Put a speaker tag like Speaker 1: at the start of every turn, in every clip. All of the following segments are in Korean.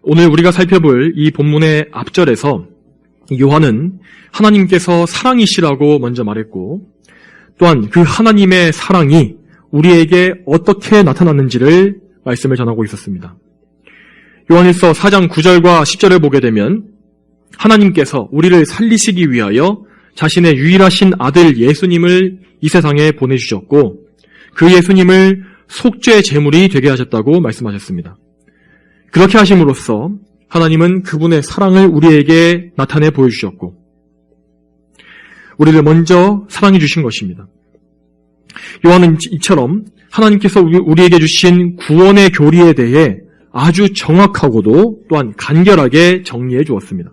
Speaker 1: 오늘 우리가 살펴볼 이 본문의 앞절에서 요한은 하나님께서 사랑이시라고 먼저 말했고, 또한 그 하나님의 사랑이 우리에게 어떻게 나타났는지를 말씀을 전하고 있었습니다. 요한일서 4장 9절과 10절을 보게 되면 하나님께서 우리를 살리시기 위하여 자신의 유일하신 아들 예수님을 이 세상에 보내주셨고, 그 예수님을 속죄 제물이 되게 하셨다고 말씀하셨습니다. 그렇게 하심으로써 하나님은 그분의 사랑을 우리에게 나타내 보여주셨고, 우리를 먼저 사랑해 주신 것입니다. 요한은 이처럼 하나님께서 우리에게 주신 구원의 교리에 대해 아주 정확하고도 또한 간결하게 정리해 주었습니다.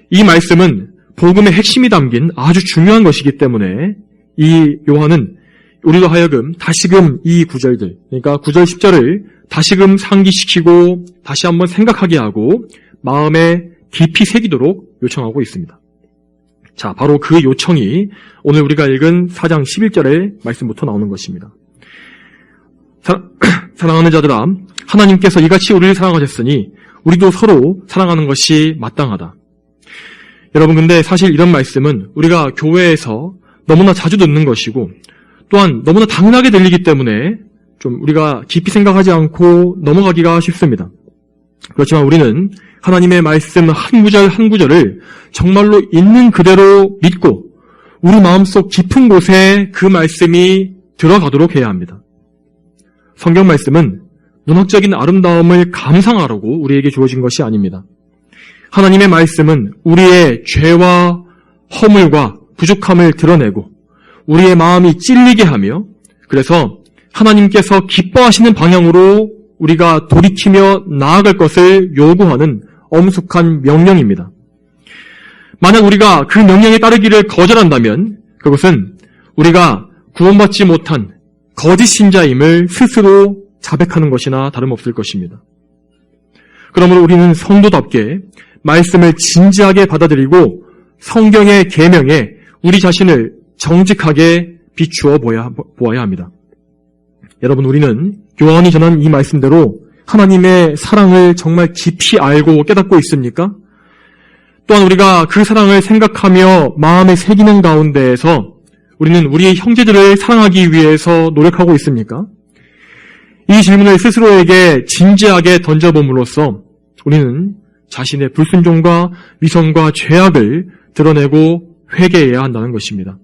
Speaker 1: 이 말씀은 복음의 핵심이 담긴 아주 중요한 것이기 때문에 이 요한은 우리로 하여금 다시금 이 구절들, 그러니까 9절 10절을 다시금 상기시키고 다시 한번 생각하게 하고 마음에 깊이 새기도록 요청하고 있습니다. 자, 바로 그 요청이 오늘 우리가 읽은 4장 11절의 말씀부터 나오는 것입니다. 사랑하는 자들아, 하나님께서 이같이 우리를 사랑하셨으니 우리도 서로 사랑하는 것이 마땅하다. 여러분, 근데 사실 이런 말씀은 우리가 교회에서 너무나 자주 듣는 것이고 또한 너무나 당연하게 들리기 때문에 좀 우리가 깊이 생각하지 않고 넘어가기가 쉽습니다. 그렇지만 우리는 하나님의 말씀 한 구절 한 구절을 정말로 있는 그대로 믿고 우리 마음속 깊은 곳에 그 말씀이 들어가도록 해야 합니다. 성경 말씀은 문학적인 아름다움을 감상하라고 우리에게 주어진 것이 아닙니다. 하나님의 말씀은 우리의 죄와 허물과 부족함을 드러내고 우리의 마음이 찔리게 하며, 그래서 하나님께서 기뻐하시는 방향으로 우리가 돌이키며 나아갈 것을 요구하는 엄숙한 명령입니다. 만약 우리가 그 명령에 따르기를 거절한다면 그것은 우리가 구원받지 못한 거짓 신자임을 스스로 자백하는 것이나 다름없을 것입니다. 그러므로 우리는 성도답게 말씀을 진지하게 받아들이고 성경의 계명에 우리 자신을 정직하게 비추어 보아야 합니다. 여러분, 우리는 요한이 전한 이 말씀대로 하나님의 사랑을 정말 깊이 알고 깨닫고 있습니까? 또한 우리가 그 사랑을 생각하며 마음에 새기는 가운데에서 우리는 우리의 형제들을 사랑하기 위해서 노력하고 있습니까? 이 질문을 스스로에게 진지하게 던져봄으로써 우리는 자신의 불순종과 위선과 죄악을 드러내고 회개해야 한다는 것입니다.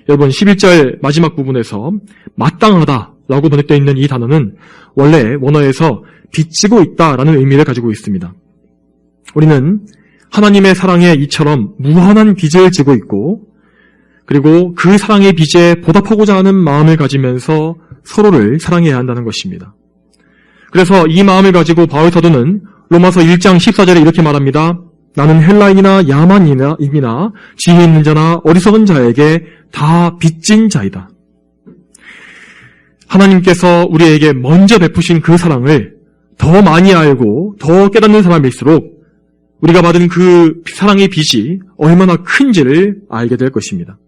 Speaker 1: 여러분, 11절 마지막 부분에서 마땅하다라고 번역되어 있는 이 단어는 원래 원어에서 빚지고 있다라는 의미를 가지고 있습니다. 우리는 하나님의 사랑에 이처럼 무한한 빚을 지고 있고, 그리고 그 사랑의 빚에 보답하고자 하는 마음을 가지면서 서로를 사랑해야 한다는 것입니다. 그래서 이 마음을 가지고 바울 사도는 로마서 1장 14절에 이렇게 말합니다. 나는 헬라인이나 야만인이나 지혜 있는 자나 어리석은 자에게 다 빚진 자이다. 하나님께서 우리에게 먼저 베푸신 그 사랑을 더 많이 알고 더 깨닫는 사람일수록 우리가 받은 그 사랑의 빚이 얼마나 큰지를 알게 될 것입니다.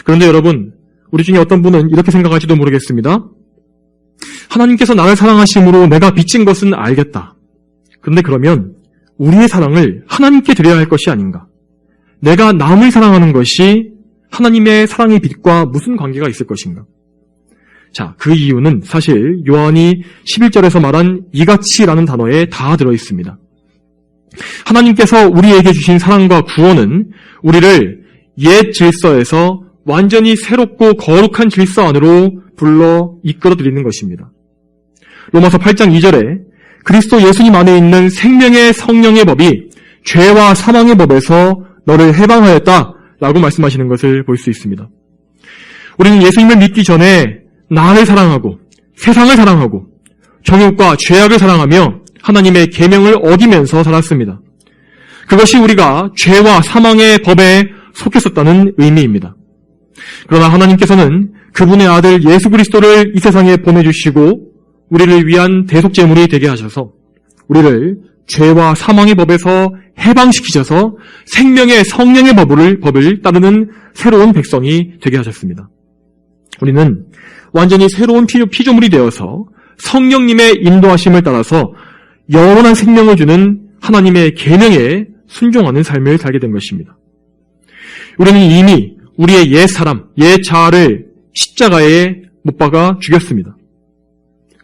Speaker 1: 그런데 여러분, 우리 중에 어떤 분은 이렇게 생각할지도 모르겠습니다. 하나님께서 나를 사랑하심으로 내가 빚진 것은 알겠다. 그런데 그러면 우리의 사랑을 하나님께 드려야 할 것이 아닌가? 내가 남을 사랑하는 것이 하나님의 사랑의 빚과 무슨 관계가 있을 것인가? 자, 그 이유는 사실 요한이 11절에서 말한 이같이라는 단어에 다 들어있습니다. 하나님께서 우리에게 주신 사랑과 구원은 우리를 옛 질서에서 완전히 새롭고 거룩한 질서 안으로 불러 이끌어들이는 것입니다. 로마서 8장 2절에 그리스도 예수님 안에 있는 생명의 성령의 법이 죄와 사망의 법에서 너를 해방하였다라고 말씀하시는 것을 볼 수 있습니다. 우리는 예수님을 믿기 전에 나를 사랑하고 세상을 사랑하고 정욕과 죄악을 사랑하며 하나님의 계명을 어기면서 살았습니다. 그것이 우리가 죄와 사망의 법에 속했었다는 의미입니다. 그러나 하나님께서는 그분의 아들 예수 그리스도를 이 세상에 보내주시고 우리를 위한 대속제물이 되게 하셔서 우리를 죄와 사망의 법에서 해방시키셔서 생명의 성령의 법을 따르는 새로운 백성이 되게 하셨습니다. 우리는 완전히 새로운 피조물이 되어서 성령님의 인도하심을 따라서 영원한 생명을 주는 하나님의 계명에 순종하는 삶을 살게 된 것입니다. 우리는 이미 우리의 옛 사람, 옛 자아를 십자가에 못 박아 죽였습니다.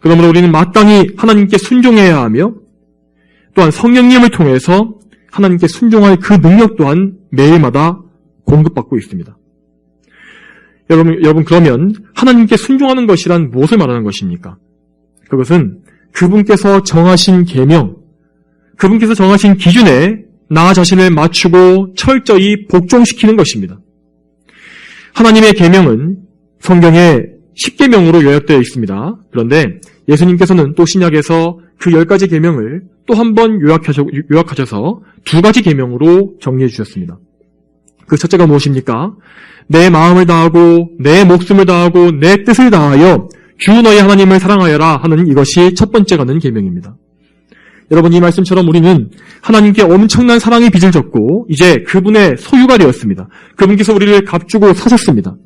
Speaker 1: 그러므로 우리는 마땅히 하나님께 순종해야 하며 또한 성령님을 통해서 하나님께 순종할 그 능력 또한 매일마다 공급받고 있습니다. 여러분 그러면 하나님께 순종하는 것이란 무엇을 말하는 것입니까? 그것은 그분께서 정하신 계명, 그분께서 정하신 기준에 나 자신을 맞추고 철저히 복종시키는 것입니다. 하나님의 계명은 성경에 10계명으로 요약되어 있습니다. 그런데 예수님께서는 또 신약에서 그 10가지 계명을 또 한 번 요약하셔서 2가지 계명으로 정리해 주셨습니다. 그 첫째가 무엇입니까? 내 마음을 다하고 내 목숨을 다하고 내 뜻을 다하여 주 너희 하나님을 사랑하여라 하는 이것이 첫 번째 가는 계명입니다. 여러분 이 말씀처럼 우리는 하나님께 엄청난 사랑의 빚을 졌고 이제 그분의 소유가 되었습니다. 그분께서 우리를 값주고 사셨습니다.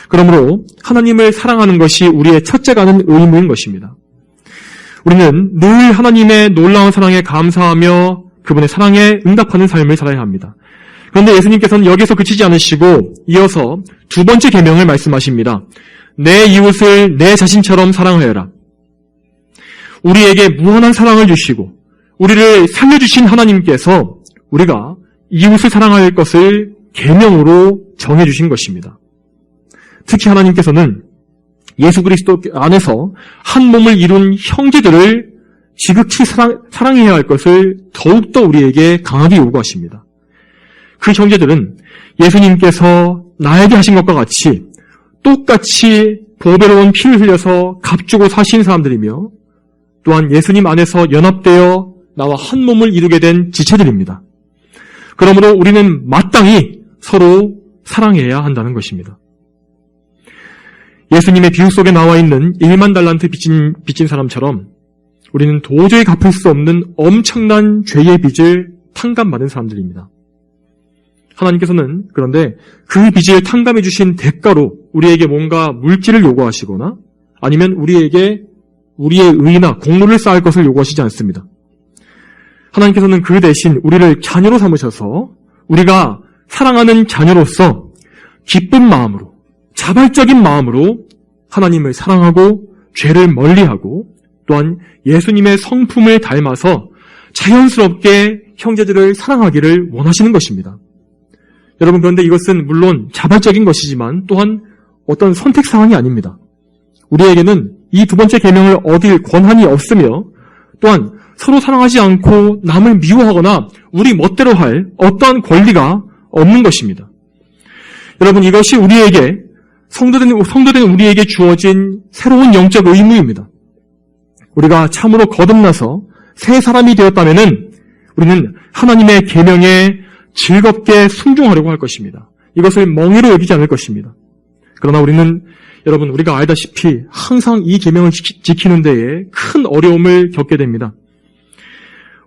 Speaker 1: 그러므로 하나님을 사랑하는 것이 우리의 첫째 가는 의무인 것입니다. 우리는 늘 하나님의 놀라운 사랑에 감사하며 그분의 사랑에 응답하는 삶을 살아야 합니다. 그런데 예수님께서는 여기서 그치지 않으시고 이어서 2번째 계명을 말씀하십니다. 내 이웃을 내 자신처럼 사랑하여라. 우리에게 무한한 사랑을 주시고 우리를 살려주신 하나님께서 우리가 이웃을 사랑할 것을 계명으로 정해주신 것입니다. 특히 하나님께서는 예수 그리스도 안에서 한 몸을 이룬 형제들을 지극히 사랑해야 할 것을 더욱더 우리에게 강하게 요구하십니다. 그 형제들은 예수님께서 나에게 하신 것과 같이 똑같이 보배로운 피를 흘려서 값주고 사신 사람들이며 또한 예수님 안에서 연합되어 나와 한 몸을 이루게 된 지체들입니다. 그러므로 우리는 마땅히 서로 사랑해야 한다는 것입니다. 예수님의 비유 속에 나와 있는 1만 달란트 빚진 사람처럼 우리는 도저히 갚을 수 없는 엄청난 죄의 빚을 탕감받은 사람들입니다. 하나님께서는 그런데 그 빚을 탕감해 주신 대가로 우리에게 뭔가 물질을 요구하시거나 아니면 우리에게 우리의 의나 공로를 쌓을 것을 요구하시지 않습니다. 하나님께서는 그 대신 우리를 자녀로 삼으셔서 우리가 사랑하는 자녀로서 기쁜 마음으로 자발적인 마음으로 하나님을 사랑하고 죄를 멀리하고 또한 예수님의 성품을 닮아서 자연스럽게 형제들을 사랑하기를 원하시는 것입니다. 여러분 그런데 이것은 물론 자발적인 것이지만 또한 어떤 선택사항이 아닙니다. 우리에게는 이 2번째 계명을 어길 권한이 없으며 또한 서로 사랑하지 않고 남을 미워하거나 우리 멋대로 할 어떠한 권리가 없는 것입니다. 여러분 이것이 우리에게 성도된 우리에게 주어진 새로운 영적 의무입니다. 우리가 참으로 거듭나서 새 사람이 되었다면은 우리는 하나님의 계명에 즐겁게 순종하려고 할 것입니다. 이것을 멍해로 여기지 않을 것입니다. 그러나 우리는 여러분 우리가 알다시피 항상 이 계명을 지키는 데에 큰 어려움을 겪게 됩니다.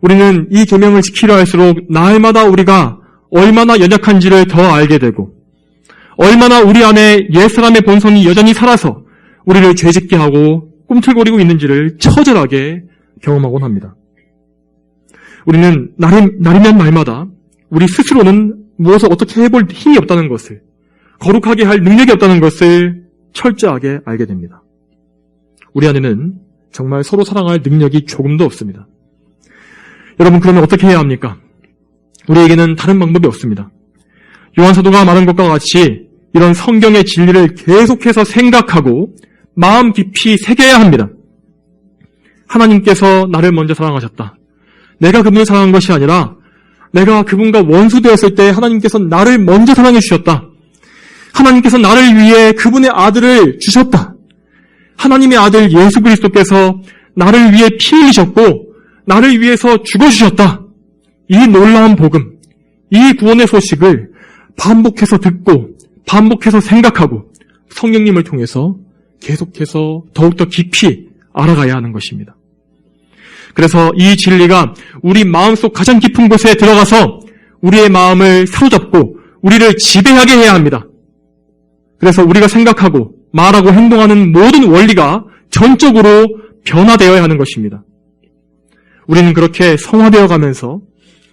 Speaker 1: 우리는 이 계명을 지키려 할수록 날마다 우리가 얼마나 연약한지를 더 알게 되고 얼마나 우리 안에 옛사람의 본성이 여전히 살아서 우리를 죄짓게 하고 꿈틀거리고 있는지를 처절하게 경험하곤 합니다. 우리는 날이면 날마다 우리 스스로는 무엇을 어떻게 해볼 힘이 없다는 것을, 거룩하게 할 능력이 없다는 것을 철저하게 알게 됩니다. 우리 안에는 정말 서로 사랑할 능력이 조금도 없습니다. 여러분 그러면 어떻게 해야 합니까? 우리에게는 다른 방법이 없습니다. 요한사도가 말한 것과 같이 이런 성경의 진리를 계속해서 생각하고 마음 깊이 새겨야 합니다. 하나님께서 나를 먼저 사랑하셨다. 내가 그분을 사랑한 것이 아니라 내가 그분과 원수되었을 때 하나님께서 나를 먼저 사랑해 주셨다. 하나님께서 나를 위해 그분의 아들을 주셨다. 하나님의 아들 예수 그리스도께서 나를 위해 피 흘리셨고 나를 위해서 죽어주셨다. 이 놀라운 복음, 이 구원의 소식을 반복해서 듣고 반복해서 생각하고 성령님을 통해서 계속해서 더욱더 깊이 알아가야 하는 것입니다. 그래서 이 진리가 우리 마음속 가장 깊은 곳에 들어가서 우리의 마음을 사로잡고 우리를 지배하게 해야 합니다. 그래서 우리가 생각하고 말하고 행동하는 모든 원리가 전적으로 변화되어야 하는 것입니다. 우리는 그렇게 성화되어 가면서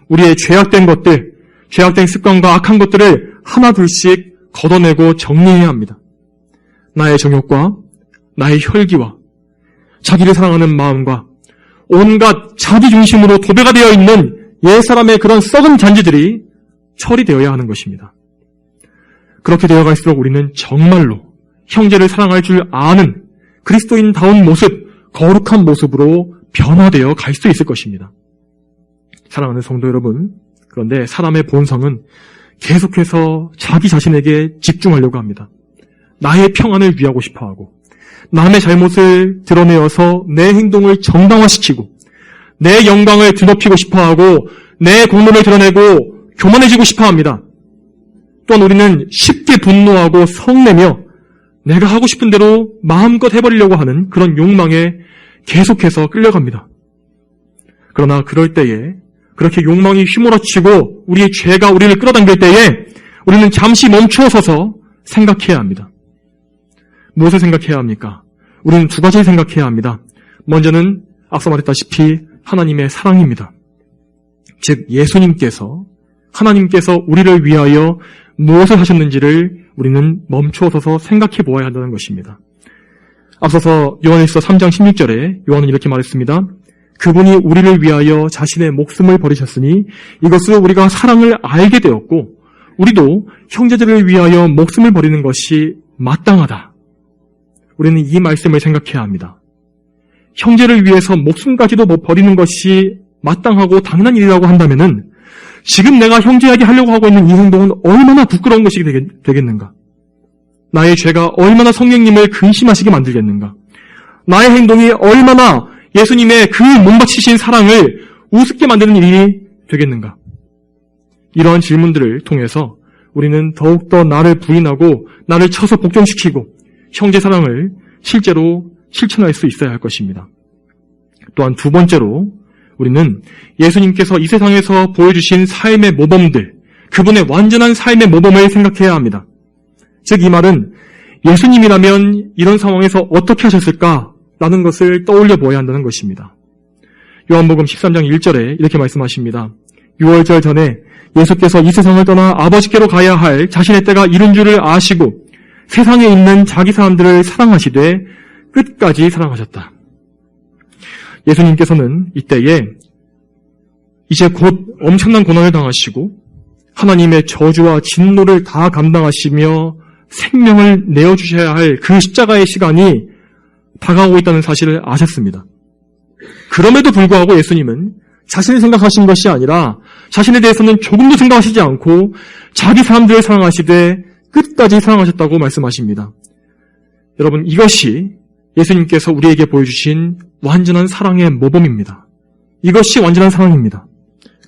Speaker 1: 우리의 죄악된 것들, 죄악된 습관과 악한 것들을 하나 둘씩 걷어내고 정리해야 합니다. 나의 정욕과 나의 혈기와 자기를 사랑하는 마음과 온갖 자기 중심으로 도배가 되어 있는 옛사람의 그런 썩은 잔재들이 처리되어야 하는 것입니다. 그렇게 되어갈수록 우리는 정말로 형제를 사랑할 줄 아는 그리스도인다운 모습, 거룩한 모습으로 변화되어 갈 수 있을 것입니다. 사랑하는 성도 여러분, 그런데 사람의 본성은 계속해서 자기 자신에게 집중하려고 합니다. 나의 평안을 위하고 싶어하고 남의 잘못을 드러내어서 내 행동을 정당화시키고 내 영광을 드높이고 싶어하고 내 공로를 드러내고 교만해지고 싶어합니다. 또한 우리는 쉽게 분노하고 성내며 내가 하고 싶은 대로 마음껏 해버리려고 하는 그런 욕망에 계속해서 끌려갑니다. 그러나 그럴 때에 그렇게 욕망이 휘몰아치고 우리의 죄가 우리를 끌어당길 때에 우리는 잠시 멈추어서서 생각해야 합니다. 무엇을 생각해야 합니까? 우리는 두 가지를 생각해야 합니다. 먼저는 앞서 말했다시피 하나님의 사랑입니다. 즉 예수님께서 하나님께서 우리를 위하여 무엇을 하셨는지를 우리는 멈추어서서 생각해 보아야 한다는 것입니다. 앞서서 요한일서 3장 16절에 요한은 이렇게 말했습니다. 그분이 우리를 위하여 자신의 목숨을 버리셨으니 이것으로 우리가 사랑을 알게 되었고 우리도 형제들을 위하여 목숨을 버리는 것이 마땅하다. 우리는 이 말씀을 생각해야 합니다. 형제를 위해서 목숨까지도 버리는 것이 마땅하고 당연한 일이라고 한다면은 지금 내가 형제에게 하려고 하고 있는 이 행동은 얼마나 부끄러운 것이 되겠는가? 나의 죄가 얼마나 성령님을 근심하시게 만들겠는가? 나의 행동이 얼마나 예수님의 그 몸바치신 사랑을 우습게 만드는 일이 되겠는가? 이러한 질문들을 통해서 우리는 더욱더 나를 부인하고 나를 쳐서 복종시키고 형제 사랑을 실제로 실천할 수 있어야 할 것입니다. 또한 두 번째로 우리는 예수님께서 이 세상에서 보여주신 삶의 모범들, 그분의 완전한 삶의 모범을 생각해야 합니다. 즉 이 말은 예수님이라면 이런 상황에서 어떻게 하셨을까라는 것을 떠올려 보아야 한다는 것입니다. 요한복음 13장 1절에 이렇게 말씀하십니다. 6월절 전에 예수께서 이 세상을 떠나 아버지께로 가야 할 자신의 때가 이른 줄을 아시고 세상에 있는 자기 사람들을 사랑하시되 끝까지 사랑하셨다. 예수님께서는 이때에 이제 곧 엄청난 고난을 당하시고 하나님의 저주와 진노를 다 감당하시며 생명을 내어주셔야 할 그 십자가의 시간이 다가오고 있다는 사실을 아셨습니다. 그럼에도 불구하고 예수님은 자신을 생각하신 것이 아니라 자신에 대해서는 조금도 생각하시지 않고 자기 사람들을 사랑하시되 끝까지 사랑하셨다고 말씀하십니다. 여러분, 이것이 예수님께서 우리에게 보여주신 완전한 사랑의 모범입니다. 이것이 완전한 사랑입니다.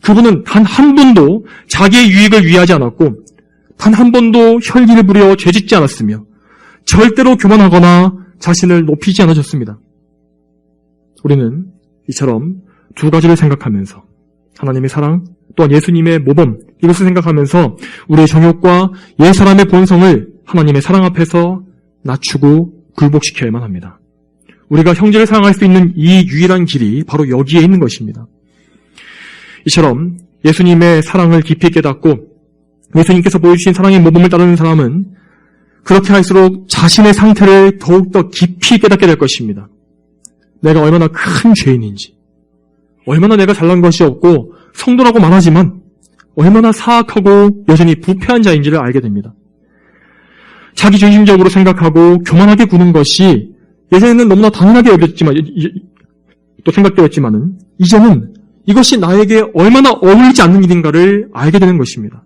Speaker 1: 그분은 단 한 번도 자기의 유익을 위하지 않았고 단 한 번도 혈기를 부려 죄짓지 않았으며 절대로 교만하거나 자신을 높이지 않으셨습니다. 우리는 이처럼 두 가지를 생각하면서 하나님의 사랑 또한 예수님의 모범 이것을 생각하면서 우리의 정욕과 옛사람의 본성을 하나님의 사랑 앞에서 낮추고 굴복시켜야만 합니다. 우리가 형제를 사랑할 수 있는 이 유일한 길이 바로 여기에 있는 것입니다. 이처럼 예수님의 사랑을 깊이 깨닫고 예수님께서 보여주신 사랑의 모범을 따르는 사람은 그렇게 할수록 자신의 상태를 더욱더 깊이 깨닫게 될 것입니다. 내가 얼마나 큰 죄인인지, 얼마나 내가 잘난 것이 없고 성도라고 말하지만 얼마나 사악하고 여전히 부패한 자인지를 알게 됩니다. 자기 중심적으로 생각하고 교만하게 구는 것이 예전에는 너무나 당연하게 여겼지만 또 생각되었지만은 이제는 이것이 나에게 얼마나 어울리지 않는 일인가를 알게 되는 것입니다.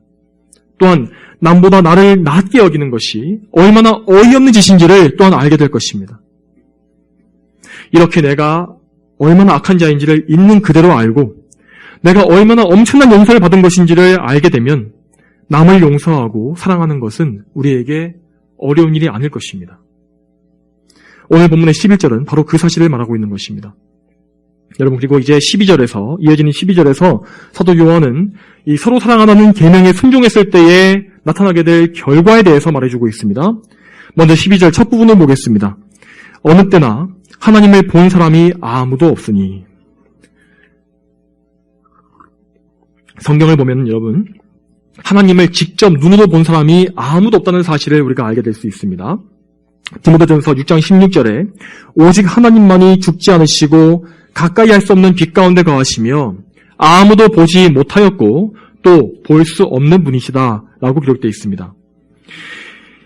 Speaker 1: 또한 남보다 나를 낮게 여기는 것이 얼마나 어이없는 짓인지를 또한 알게 될 것입니다. 이렇게 내가 얼마나 악한 자인지를 있는 그대로 알고 내가 얼마나 엄청난 용서를 받은 것인지를 알게 되면 남을 용서하고 사랑하는 것은 우리에게 어려운 일이 아닐 것입니다. 오늘 본문의 11절은 바로 그 사실을 말하고 있는 것입니다. 여러분, 그리고 이제 12절에서 이어지는 12절에서 사도 요한은 이 서로 사랑하라는 계명에 순종했을 때에 나타나게 될 결과에 대해서 말해주고 있습니다. 먼저 12절 첫 부분을 보겠습니다. 어느 때나 하나님을 본 사람이 아무도 없으니. 성경을 보면 여러분, 하나님을 직접 눈으로 본 사람이 아무도 없다는 사실을 우리가 알게 될 수 있습니다. 디모데전서 6장 16절에 오직 하나님만이 죽지 않으시고 가까이 할 수 없는 빛 가운데 거하시며 아무도 보지 못하였고 또 볼 수 없는 분이시다 라고 기록되어 있습니다.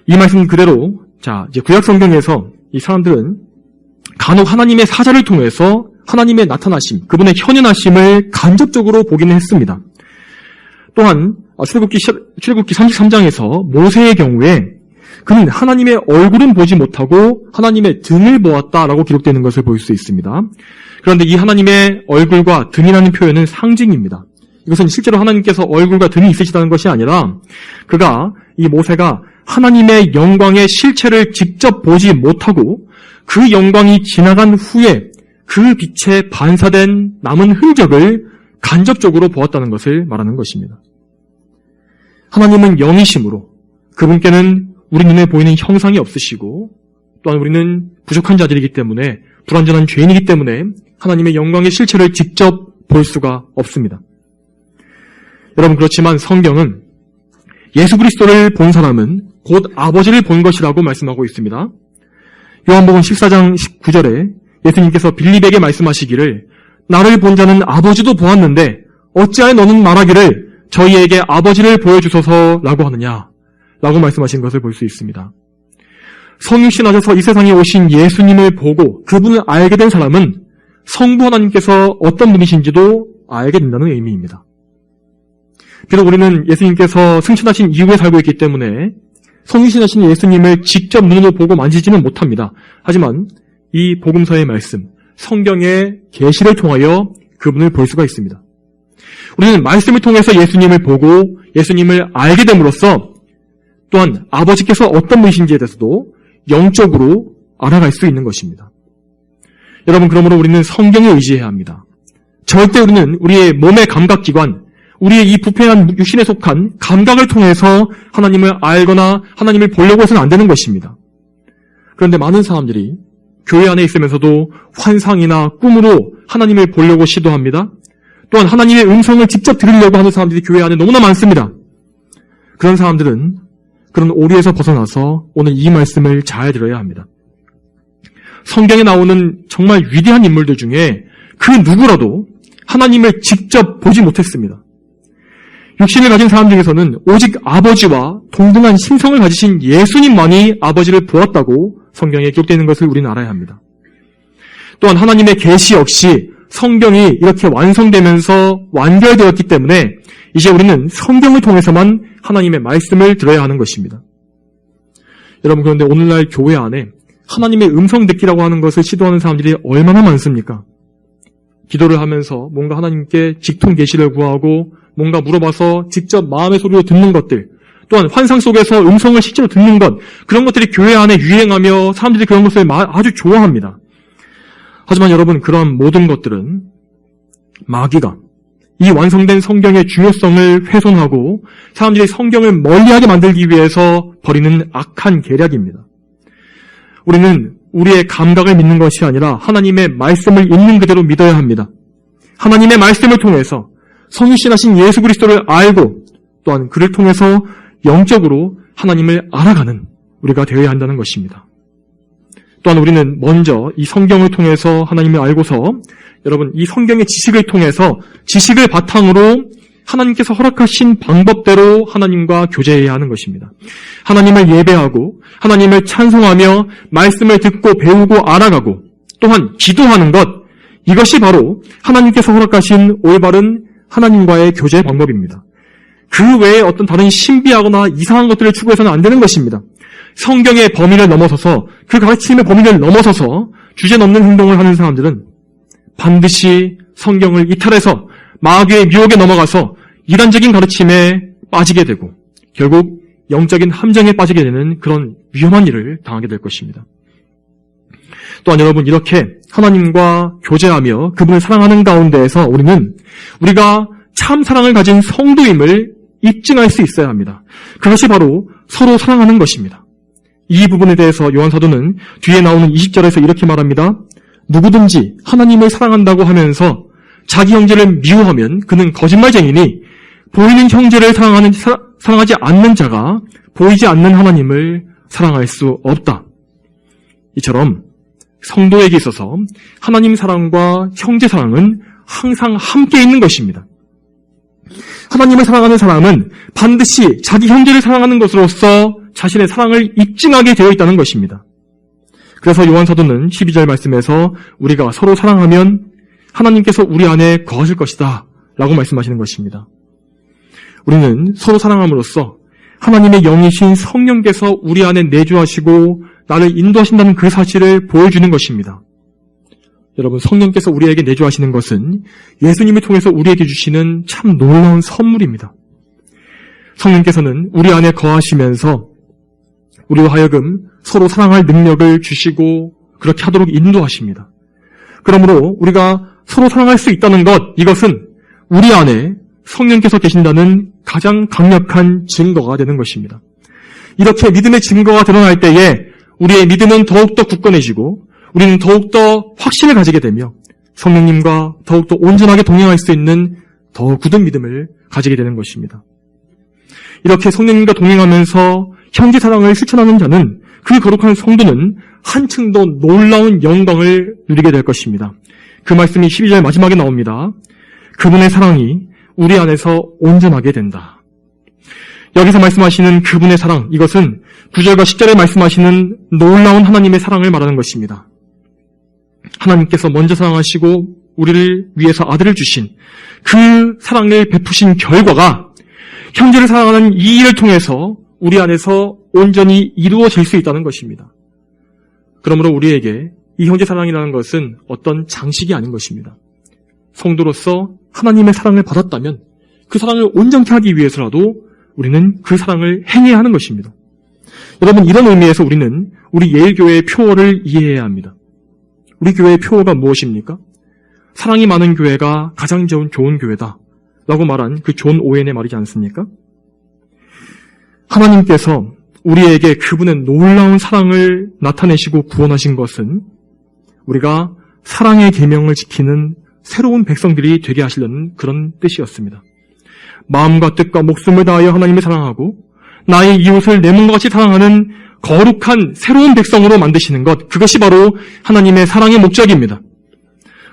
Speaker 1: 이 말씀 그대로 이제 구약 성경에서 이 사람들은 간혹 하나님의 사자를 통해서 하나님의 나타나심, 그분의 현현하심을 간접적으로 보기는 했습니다. 또한 출애굽기 33장에서 모세의 경우에 그는 하나님의 얼굴은 보지 못하고 하나님의 등을 보았다라고 기록되는 것을 볼 수 있습니다. 그런데 이 하나님의 얼굴과 등이라는 표현은 상징입니다. 이것은 실제로 하나님께서 얼굴과 등이 있으시다는 것이 아니라 이 모세가 하나님의 영광의 실체를 직접 보지 못하고 그 영광이 지나간 후에 그 빛에 반사된 남은 흔적을 간접적으로 보았다는 것을 말하는 것입니다. 하나님은 영이심으로 그분께는 우리 눈에 보이는 형상이 없으시고 또한 우리는 부족한 자들이기 때문에 불완전한 죄인이기 때문에 하나님의 영광의 실체를 직접 볼 수가 없습니다. 여러분, 그렇지만 성경은 예수 그리스도를 본 사람은 곧 아버지를 본 것이라고 말씀하고 있습니다. 요한복음 14장 19절에 예수님께서 빌립에게 말씀하시기를 나를 본 자는 아버지도 보았는데 어찌하여 너는 말하기를 저희에게 아버지를 보여주소서라고 하느냐 라고 말씀하신 것을 볼 수 있습니다. 성육신하셔서 이 세상에 오신 예수님을 보고 그분을 알게 된 사람은 성부 하나님께서 어떤 분이신지도 알게 된다는 의미입니다. 비록 우리는 예수님께서 승천하신 이후에 살고 있기 때문에 성육신하신 예수님을 직접 눈으로 보고 만지지는 못합니다. 하지만 이 복음서의 말씀, 성경의 계시를 통하여 그분을 볼 수가 있습니다. 우리는 말씀을 통해서 예수님을 보고 예수님을 알게 됨으로써 또한 아버지께서 어떤 분이신지에 대해서도 영적으로 알아갈 수 있는 것입니다. 여러분, 그러므로 우리는 성경에 의지해야 합니다. 절대 우리는 우리의 몸의 감각기관, 우리의 이 부패한 육신에 속한 감각을 통해서 하나님을 알거나 하나님을 보려고 해서는 안 되는 것입니다. 그런데 많은 사람들이 교회 안에 있으면서도 환상이나 꿈으로 하나님을 보려고 시도합니다. 또한 하나님의 음성을 직접 들으려고 하는 사람들이 교회 안에 너무나 많습니다. 그런 사람들은 그런 오류에서 벗어나서 오늘 이 말씀을 잘 들어야 합니다. 성경에 나오는 정말 위대한 인물들 중에 그 누구라도 하나님을 직접 보지 못했습니다. 육신을 가진 사람 중에서는 오직 아버지와 동등한 신성을 가지신 예수님만이 아버지를 보았다고 성경에 기록되어 있는 것을 우리는 알아야 합니다. 또한 하나님의 계시 역시 성경이 이렇게 완성되면서 완결되었기 때문에 이제 우리는 성경을 통해서만 하나님의 말씀을 들어야 하는 것입니다. 여러분, 그런데 오늘날 교회 안에 하나님의 음성 듣기라고 하는 것을 시도하는 사람들이 얼마나 많습니까? 기도를 하면서 뭔가 하나님께 직통 계시를 구하고 뭔가 물어봐서 직접 마음의 소리로 듣는 것들, 또한 환상 속에서 음성을 실제로 듣는 것, 그런 것들이 교회 안에 유행하며 사람들이 그런 것을 아주 좋아합니다. 하지만 여러분, 그런 모든 것들은 마귀가 이 완성된 성경의 중요성을 훼손하고 사람들이 성경을 멀리하게 만들기 위해서 벌이는 악한 계략입니다. 우리는 우리의 감각을 믿는 것이 아니라 하나님의 말씀을 있는 그대로 믿어야 합니다. 하나님의 말씀을 통해서 성육신하신 예수 그리스도를 알고 또한 그를 통해서 영적으로 하나님을 알아가는 우리가 되어야 한다는 것입니다. 또한 우리는 먼저 이 성경을 통해서 하나님을 알고서 여러분, 이 성경의 지식을 통해서 지식을 바탕으로 하나님께서 허락하신 방법대로 하나님과 교제해야 하는 것입니다. 하나님을 예배하고 하나님을 찬송하며 말씀을 듣고 배우고 알아가고 또한 기도하는 것, 이것이 바로 하나님께서 허락하신 올바른 하나님과의 교제 방법입니다. 그 외에 어떤 다른 신비하거나 이상한 것들을 추구해서는 안 되는 것입니다. 성경의 범위를 넘어서서 그 가르침의 범위를 넘어서서 주제 넘는 행동을 하는 사람들은 반드시 성경을 이탈해서 마귀의 유혹에 넘어가서 이단적인 가르침에 빠지게 되고 결국 영적인 함정에 빠지게 되는 그런 위험한 일을 당하게 될 것입니다. 또한 여러분, 이렇게 하나님과 교제하며 그분을 사랑하는 가운데에서 우리가 참 사랑을 가진 성도임을 입증할 수 있어야 합니다. 그것이 바로 서로 사랑하는 것입니다. 이 부분에 대해서 요한 사도는 뒤에 나오는 20절에서 이렇게 말합니다. 누구든지 하나님을 사랑한다고 하면서 자기 형제를 미워하면 그는 거짓말쟁이니 보이는 형제를 사랑하지 않는 자가 보이지 않는 하나님을 사랑할 수 없다. 이처럼 성도에게 있어서 하나님 사랑과 형제 사랑은 항상 함께 있는 것입니다. 하나님을 사랑하는 사람은 반드시 자기 형제를 사랑하는 것으로서 자신의 사랑을 입증하게 되어 있다는 것입니다. 그래서 요한사도는 12절 말씀에서 우리가 서로 사랑하면 하나님께서 우리 안에 거하실 것이다 라고 말씀하시는 것입니다. 우리는 서로 사랑함으로써 하나님의 영이신 성령께서 우리 안에 내주하시고 나를 인도하신다는 그 사실을 보여주는 것입니다. 여러분, 성령께서 우리에게 내주하시는 것은 예수님을 통해서 우리에게 주시는 참 놀라운 선물입니다. 성령께서는 우리 안에 거하시면서 우리와 하여금 서로 사랑할 능력을 주시고 그렇게 하도록 인도하십니다. 그러므로 우리가 서로 사랑할 수 있다는 것, 이것은 우리 안에 성령께서 계신다는 가장 강력한 증거가 되는 것입니다. 이렇게 믿음의 증거가 드러날 때에 우리의 믿음은 더욱더 굳건해지고 우리는 더욱더 확신을 가지게 되며 성령님과 더욱더 온전하게 동행할 수 있는 더 굳은 믿음을 가지게 되는 것입니다. 이렇게 성령님과 동행하면서 형제 사랑을 실천하는 자는, 그 거룩한 성도는 한층 더 놀라운 영광을 누리게 될 것입니다. 그 말씀이 12절 마지막에 나옵니다. 그분의 사랑이 우리 안에서 온전하게 된다. 여기서 말씀하시는 그분의 사랑, 이것은 9절과 10절에 말씀하시는 놀라운 하나님의 사랑을 말하는 것입니다. 하나님께서 먼저 사랑하시고 우리를 위해서 아들을 주신 그 사랑을 베푸신 결과가 형제를 사랑하는 이 일을 통해서 우리 안에서 온전히 이루어질 수 있다는 것입니다. 그러므로 우리에게 이 형제 사랑이라는 것은 어떤 장식이 아닌 것입니다. 성도로서 하나님의 사랑을 받았다면 그 사랑을 온전케 하기 위해서라도 우리는 그 사랑을 행해야 하는 것입니다. 여러분, 이런 의미에서 우리는 우리 예일교회의 표어를 이해해야 합니다. 우리 교회의 표어가 무엇입니까? 사랑이 많은 교회가 가장 좋은 교회다 라고 말한 그 존 오웬의 말이지 않습니까? 하나님께서 우리에게 그분의 놀라운 사랑을 나타내시고 구원하신 것은 우리가 사랑의 계명을 지키는 새로운 백성들이 되게 하시려는 그런 뜻이었습니다. 마음과 뜻과 목숨을 다하여 하나님을 사랑하고 나의 이웃을 내 몸과 같이 사랑하는 거룩한 새로운 백성으로 만드시는 것, 그것이 바로 하나님의 사랑의 목적입니다.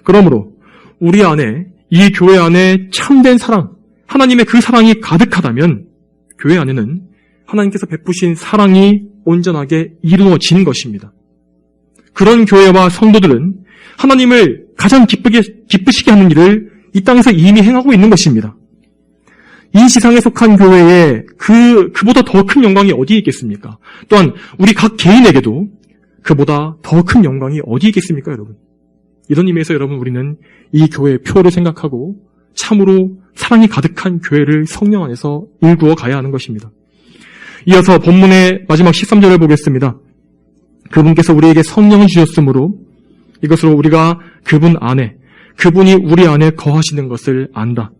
Speaker 1: 그러므로 우리 안에, 이 교회 안에 참된 사랑, 하나님의 그 사랑이 가득하다면 교회 안에는 하나님께서 베푸신 사랑이 온전하게 이루어진 것입니다. 그런 교회와 성도들은 하나님을 가장 기쁘시게 하는 일을 이 땅에서 이미 행하고 있는 것입니다. 이 지상에 속한 교회에 그보다 더 큰 영광이 어디 있겠습니까? 또한 우리 각 개인에게도 그보다 더 큰 영광이 어디 있겠습니까, 여러분? 이런 의미에서 여러분, 우리는 이 교회의 표를 생각하고 참으로 사랑이 가득한 교회를 성령 안에서 일구어 가야 하는 것입니다. 이어서 본문의 마지막 13절을 보겠습니다. 그분께서 우리에게 성령을 주셨으므로 이것으로 우리가 그분 안에, 그분이 우리 안에 거하시는 것을 안다.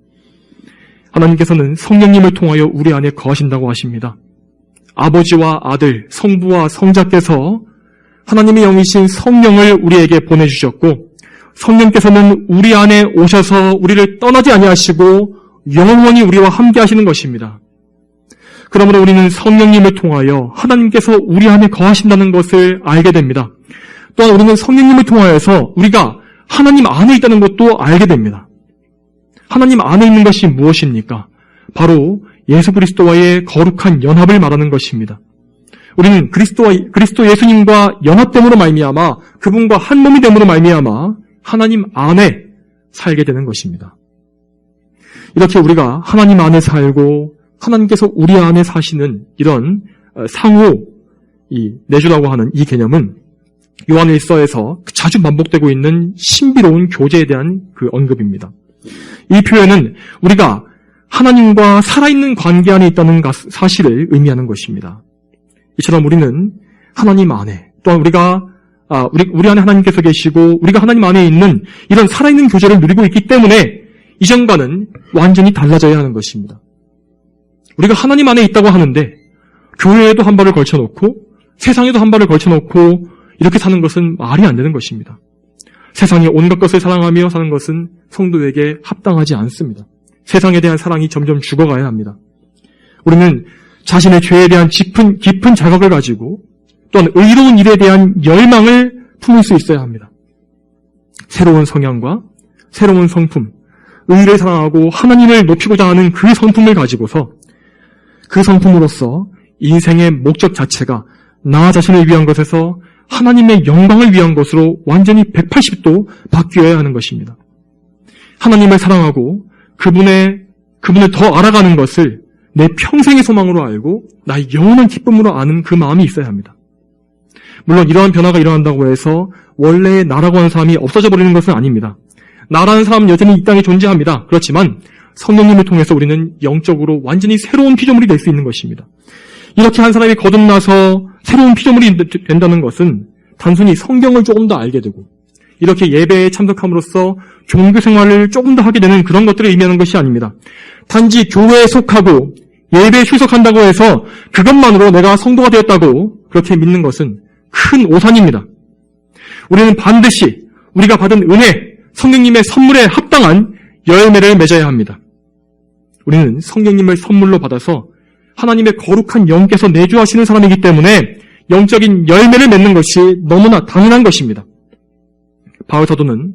Speaker 1: 하나님께서는 성령님을 통하여 우리 안에 거하신다고 하십니다. 아버지와 아들, 성부와 성자께서 하나님의 영이신 성령을 우리에게 보내주셨고 성령께서는 우리 안에 오셔서 우리를 떠나지 아니하시고 영원히 우리와 함께 하시는 것입니다. 그러므로 우리는 성령님을 통하여 하나님께서 우리 안에 거하신다는 것을 알게 됩니다. 또한 우리는 성령님을 통하여서 우리가 하나님 안에 있다는 것도 알게 됩니다. 하나님 안에 있는 것이 무엇입니까? 바로 예수 그리스도와의 거룩한 연합을 말하는 것입니다. 우리는 그리스도 예수님과 연합됨으로 말미암아 그분과 한 몸이 됨으로 말미암아 하나님 안에 살게 되는 것입니다. 이렇게 우리가 하나님 안에 살고 하나님께서 우리 안에 사시는 이런 상호 내주라고 하는 이 개념은 요한일서에서 자주 반복되고 있는 신비로운 교제에 대한 그 언급입니다. 이 표현은 우리가 하나님과 살아있는 관계 안에 있다는 사실을 의미하는 것입니다. 이처럼 우리는 하나님 안에, 또한 우리 안에 하나님께서 계시고 우리가 하나님 안에 있는 이런 살아있는 교제를 누리고 있기 때문에 이전과는 완전히 달라져야 하는 것입니다. 우리가 하나님 안에 있다고 하는데 교회에도 한 발을 걸쳐놓고 세상에도 한 발을 걸쳐놓고 이렇게 사는 것은 말이 안 되는 것입니다. 세상의 온갖 것을 사랑하며 사는 것은 성도에게 합당하지 않습니다. 세상에 대한 사랑이 점점 죽어가야 합니다. 우리는 자신의 죄에 대한 깊은 자각을 가지고 또한 의로운 일에 대한 열망을 품을 수 있어야 합니다. 새로운 성향과 새로운 성품, 의를 사랑하고 하나님을 높이고자 하는 그 성품을 가지고서 그 성품으로서 인생의 목적 자체가 나 자신을 위한 것에서 하나님의 영광을 위한 것으로 완전히 180도 바뀌어야 하는 것입니다. 하나님을 사랑하고 그분을 더 알아가는 것을 내 평생의 소망으로 알고 나의 영원한 기쁨으로 아는 그 마음이 있어야 합니다. 물론 이러한 변화가 일어난다고 해서 원래의 나라고 하는 사람이 없어져 버리는 것은 아닙니다. 나라는 사람은 여전히 이 땅에 존재합니다. 그렇지만 성령님을 통해서 우리는 영적으로 완전히 새로운 피조물이 될 수 있는 것입니다. 이렇게 한 사람이 거듭나서 새로운 피조물이 된다는 것은 단순히 성경을 조금 더 알게 되고 이렇게 예배에 참석함으로써 종교 생활을 조금 더 하게 되는 그런 것들을 의미하는 것이 아닙니다. 단지 교회에 속하고 예배에 출석한다고 해서 그것만으로 내가 성도가 되었다고 그렇게 믿는 것은 큰 오산입니다. 우리는 반드시 우리가 받은 은혜, 성령님의 선물에 합당한 열매를 맺어야 합니다. 우리는 성령님을 선물로 받아서 하나님의 거룩한 영께서 내주하시는 사람이기 때문에 영적인 열매를 맺는 것이 너무나 당연한 것입니다. 바울 사도는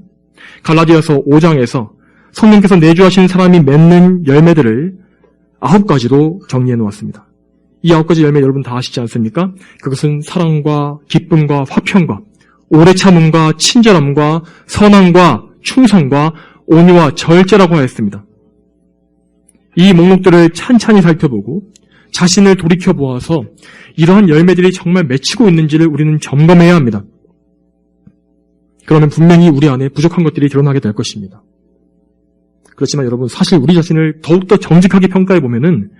Speaker 1: 갈라디아서 5장에서 성령께서 내주하시는 사람이 맺는 열매들을 9가지로 정리해 놓았습니다. 이 9가지 열매 여러분 다 아시지 않습니까? 그것은 사랑과 기쁨과 화평과 오래 참음과 친절함과 선함과 충성과 온유와 절제라고 하였습니다. 이 목록들을 찬찬히 살펴보고 자신을 돌이켜보아서 이러한 열매들이 정말 맺히고 있는지를 우리는 점검해야 합니다. 그러면 분명히 우리 안에 부족한 것들이 드러나게 될 것입니다. 그렇지만 여러분 사실 우리 자신을 더욱더 정직하게 평가해보면은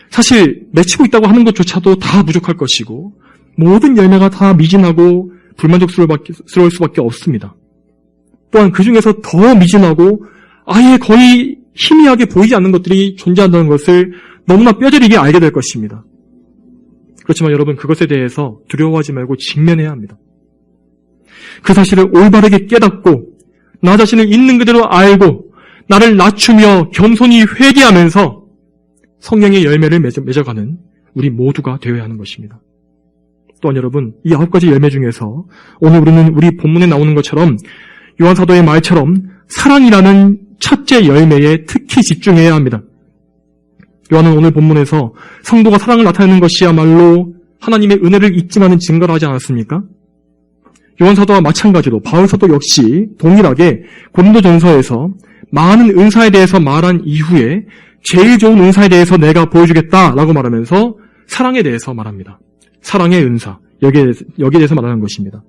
Speaker 1: 사실 맺히고 있다고 하는 것조차도 다 부족할 것이고 모든 열매가 다 미진하고 불만족스러울 수밖에 없습니다. 또한 그 중에서 더 미진하고 아예 거의 희미하게 보이지 않는 것들이 존재한다는 것을 너무나 뼈저리게 알게 될 것입니다. 그렇지만 여러분 그것에 대해서 두려워하지 말고 직면해야 합니다. 그 사실을 올바르게 깨닫고 나 자신을 있는 그대로 알고 나를 낮추며 겸손히 회개하면서 성령의 열매를 맺어가는 우리 모두가 되어야 하는 것입니다. 또한 여러분 이 9가지 열매 중에서 오늘 우리는 우리 본문에 나오는 것처럼 요한사도의 말처럼 사랑이라는 첫째 열매에 특히 집중해야 합니다. 요한은 오늘 본문에서 성도가 사랑을 나타내는 것이야말로 하나님의 은혜를 잊지만은 증거를 하지 않았습니까? 요한사도와 마찬가지로 바울사도 역시 동일하게 고린도전서에서 많은 은사에 대해서 말한 이후에 제일 좋은 은사에 대해서 내가 보여주겠다라고 말하면서 사랑에 대해서 말합니다. 사랑의 은사, 여기에 대해서 말하는 것입니다.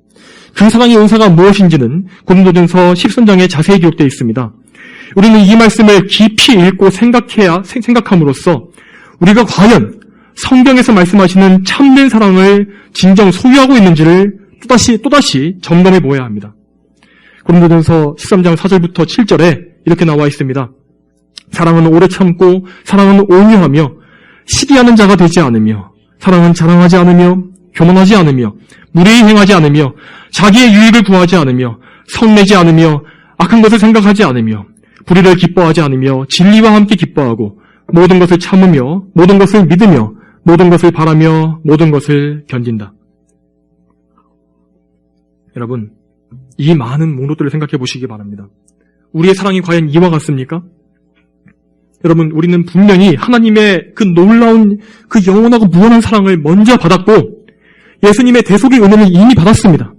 Speaker 1: 그 사랑의 은사가 무엇인지는 고린도전서 13장에 자세히 기록되어 있습니다. 우리는 이 말씀을 깊이 읽고 생각함으로써 우리가 과연 성경에서 말씀하시는 참된 사랑을 진정 소유하고 있는지를 또다시 점검해 보아야 합니다. 고린도전서 13장 4절부터 7절에 이렇게 나와 있습니다. 사랑은 오래 참고 사랑은 온유하며 시기하는 자가 되지 않으며 사랑은 자랑하지 않으며 교만하지 않으며 무례히 행하지 않으며 자기의 유익을 구하지 않으며 성내지 않으며 악한 것을 생각하지 않으며 불의를 기뻐하지 않으며 진리와 함께 기뻐하고 모든 것을 참으며 모든 것을 믿으며 모든 것을 바라며 모든 것을 견딘다. 여러분, 이 많은 목록들을 생각해 보시기 바랍니다. 우리의 사랑이 과연 이와 같습니까? 여러분, 우리는 분명히 하나님의 그 놀라운 그 영원하고 무한한 사랑을 먼저 받았고 예수님의 대속의 은혜를 이미 받았습니다.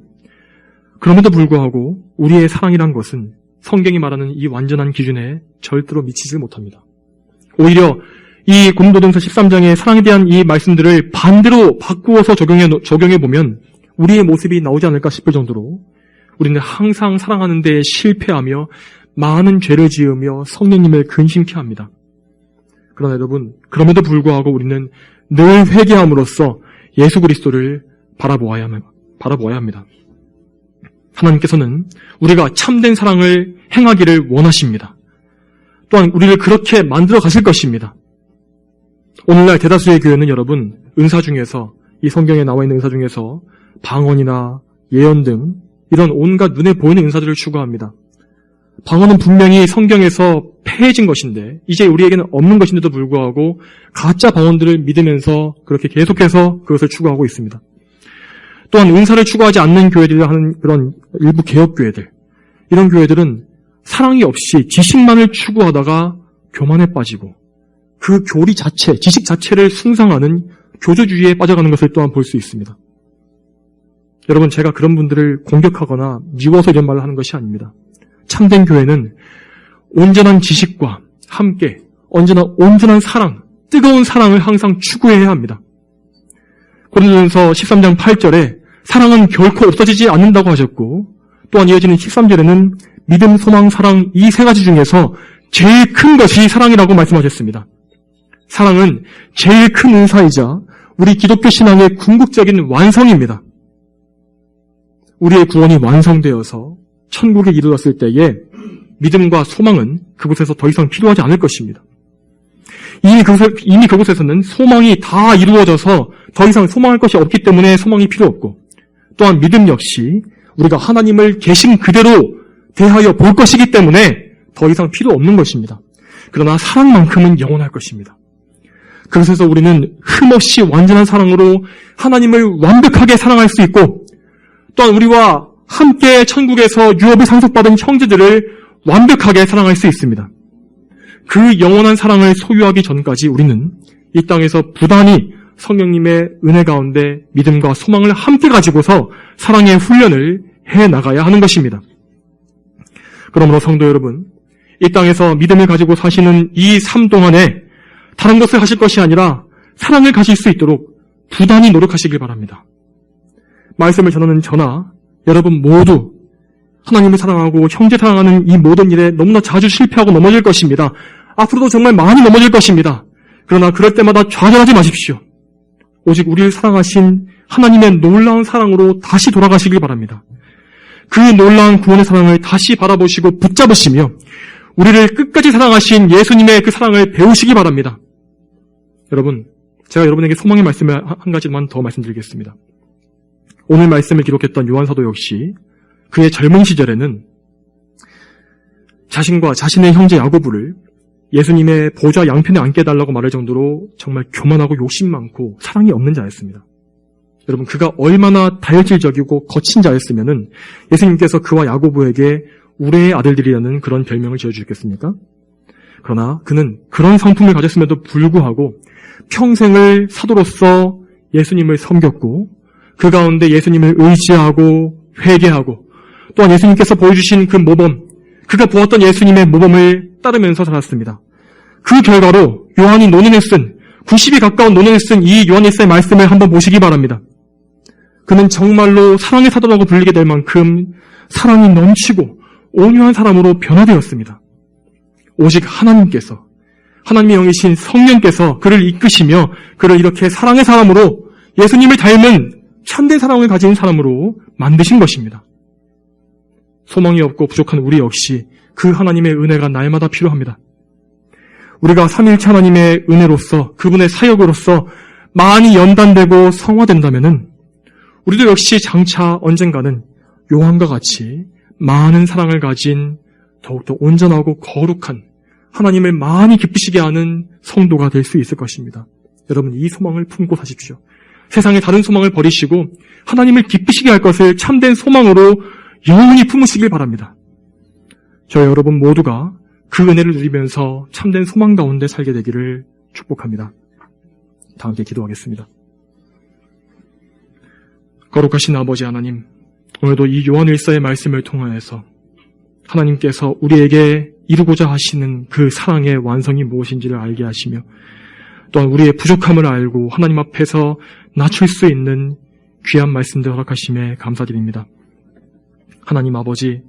Speaker 1: 그럼에도 불구하고 우리의 사랑이란 것은 성경이 말하는 이 완전한 기준에 절대로 미치지 못합니다. 오히려 이 고린도전서 13장의 사랑에 대한 이 말씀들을 반대로 바꾸어서 적용해 보면 우리의 모습이 나오지 않을까 싶을 정도로 우리는 항상 사랑하는 데 실패하며 많은 죄를 지으며 성령님을 근심케 합니다. 그러나 여러분, 그럼에도 불구하고 우리는 늘 회개함으로써 예수 그리스도를 바라보아야 합니다. 하나님께서는 우리가 참된 사랑을 행하기를 원하십니다. 또한 우리를 그렇게 만들어 가실 것입니다. 오늘날 대다수의 교회는 여러분, 은사 중에서, 이 성경에 나와 있는 은사 방언은 분명히 성경에서 폐해진 것인데 이제 우리에게는 없는 것인데도 불구하고 가짜 방언들을 믿으면서 그렇게 계속해서 그것을 추구하고 있습니다. 또한 은사를 추구하지 않는 교회들이 하는 그런 일부 개혁교회들, 이런 교회들은 사랑이 없이 지식만을 추구하다가 교만에 빠지고 그 교리 자체, 지식 자체를 숭상하는 교조주의에 빠져가는 것을 또한 볼 수 있습니다. 여러분, 제가 그런 분들을 공격하거나 미워서 이런 말을 하는 것이 아닙니다. 참된 교회는 온전한 지식과 함께 언제나 온전한 사랑, 뜨거운 사랑을 항상 추구해야 합니다. 고린도전서 13장 8절에 사랑은 결코 없어지지 않는다고 하셨고, 또한 이어지는 13절에는 믿음, 소망, 사랑 이 세 가지 중에서 제일 큰 것이 사랑이라고 말씀하셨습니다. 사랑은 제일 큰 은사이자 우리 기독교 신앙의 궁극적인 완성입니다. 우리의 구원이 완성되어서 천국에 이르렀을 때에 믿음과 소망은 그곳에서 더 이상 필요하지 않을 것입니다. 이미 그곳에서는 소망이 다 이루어져서 더 이상 소망할 것이 없기 때문에 소망이 필요 없고, 또한 믿음 역시 우리가 하나님을 계신 그대로 대하여 볼 것이기 때문에 더 이상 필요 없는 것입니다. 그러나 사랑만큼은 영원할 것입니다. 그것에서 우리는 흠없이 완전한 사랑으로 하나님을 완벽하게 사랑할 수 있고, 또한 우리와 함께 천국에서 유업을 상속받은 형제들을 완벽하게 사랑할 수 있습니다. 그 영원한 사랑을 소유하기 전까지 우리는 이 땅에서 부단히 성령님의 은혜 가운데 믿음과 소망을 함께 가지고서 사랑의 훈련을 해나가야 하는 것입니다. 그러므로 성도 여러분, 이 땅에서 믿음을 가지고 사시는 이 삶 동안에 다른 것을 하실 것이 아니라 사랑을 가질 수 있도록 부단히 노력하시길 바랍니다. 말씀을 전하는 저나 여러분 모두 하나님을 사랑하고 형제 사랑하는 이 모든 일에 너무나 자주 실패하고 넘어질 것입니다. 앞으로도 정말 많이 넘어질 것입니다. 그러나 그럴 때마다 좌절하지 마십시오. 오직 우리를 사랑하신 하나님의 놀라운 사랑으로 다시 돌아가시길 바랍니다. 그 놀라운 구원의 사랑을 다시 바라보시고 붙잡으시며 우리를 끝까지 사랑하신 예수님의 그 사랑을 배우시기 바랍니다. 여러분, 제가 여러분에게 소망의 말씀을 한 가지만 더 말씀드리겠습니다. 오늘 말씀을 기록했던 요한사도 역시 그의 젊은 시절에는 자신과 자신의 형제 야고보를 예수님의 보좌 양편에 앉게 해달라고 말할 정도로 정말 교만하고 욕심 많고 사랑이 없는 자였습니다. 여러분, 그가 얼마나 다혈질적이고 거친 자였으면은 예수님께서 그와 야고보에게 우레의 아들들이라는 그런 별명을 지어주셨겠습니까? 그러나 그는 그런 성품을 가졌음에도 불구하고 평생을 사도로서 예수님을 섬겼고 그 가운데 예수님을 의지하고 회개하고 또한 예수님께서 보여주신 그 모범, 그가 보았던 예수님의 모범을 따르면서 살았습니다. 그 결과로 요한이 논문을 쓴 90이 가까운 논문을 쓴 이 요한일서의 말씀을 한번 보시기 바랍니다. 그는 정말로 사랑의 사도라고 불리게 될 만큼 사랑이 넘치고 온유한 사람으로 변화되었습니다. 오직 하나님께서, 하나님의 영이신 성령께서 그를 이끄시며 그를 이렇게 사랑의 사람으로 예수님을 닮은 참된 사랑을 가진 사람으로 만드신 것입니다. 소망이 없고 부족한 우리 역시 그 하나님의 은혜가 날마다 필요합니다. 우리가 삼위일체 하나님의 은혜로서 그분의 사역으로서 많이 연단되고 성화된다면은 우리도 역시 장차 언젠가는 요한과 같이 많은 사랑을 가진 더욱더 온전하고 거룩한 하나님을 많이 기쁘시게 하는 성도가 될 수 있을 것입니다. 여러분, 이 소망을 품고 사십시오. 세상의 다른 소망을 버리시고 하나님을 기쁘시게 할 것을 참된 소망으로 영원히 품으시길 바랍니다. 저 여러분 모두가 그 은혜를 누리면서 참된 소망 가운데 살게 되기를 축복합니다. 다 함께 기도하겠습니다. 거룩하신 아버지 하나님, 오늘도 이 요한일서의 말씀을 통하여서 하나님께서 우리에게 이루고자 하시는 그 사랑의 완성이 무엇인지를 알게 하시며 또한 우리의 부족함을 알고 하나님 앞에서 낮출 수 있는 귀한 말씀들 허락하심에 감사드립니다. 하나님 아버지,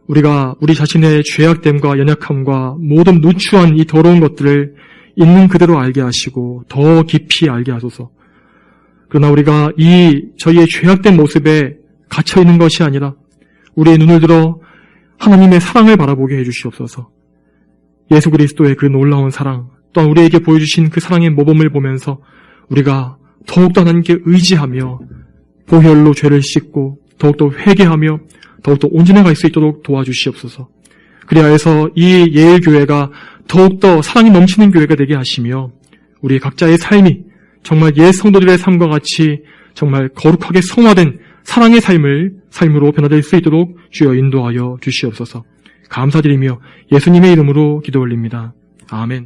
Speaker 1: 우리가 우리 자신의 죄악됨과 연약함과 모든 누추한 이 더러운 것들을 있는 그대로 알게 하시고 더 깊이 알게 하소서. 그러나 우리가 저희의 죄악된 모습에 갇혀있는 것이 아니라 우리의 눈을 들어 하나님의 사랑을 바라보게 해주시옵소서. 예수 그리스도의 그 놀라운 사랑, 또한 우리에게 보여주신 그 사랑의 모범을 보면서 우리가 더욱더 하나님께 의지하며 보혈로 죄를 씻고 더욱더 회개하며 더욱더 온전해갈 수 있도록 도와주시옵소서. 그리하여서 이 예일교회가 더욱더 사랑이 넘치는 교회가 되게 하시며 우리 각자의 삶이 정말 옛 성도들의 삶과 같이 정말 거룩하게 성화된 사랑의 삶으로 변화될 수 있도록 주여 인도하여 주시옵소서. 감사드리며 예수님의 이름으로 기도 올립니다. 아멘.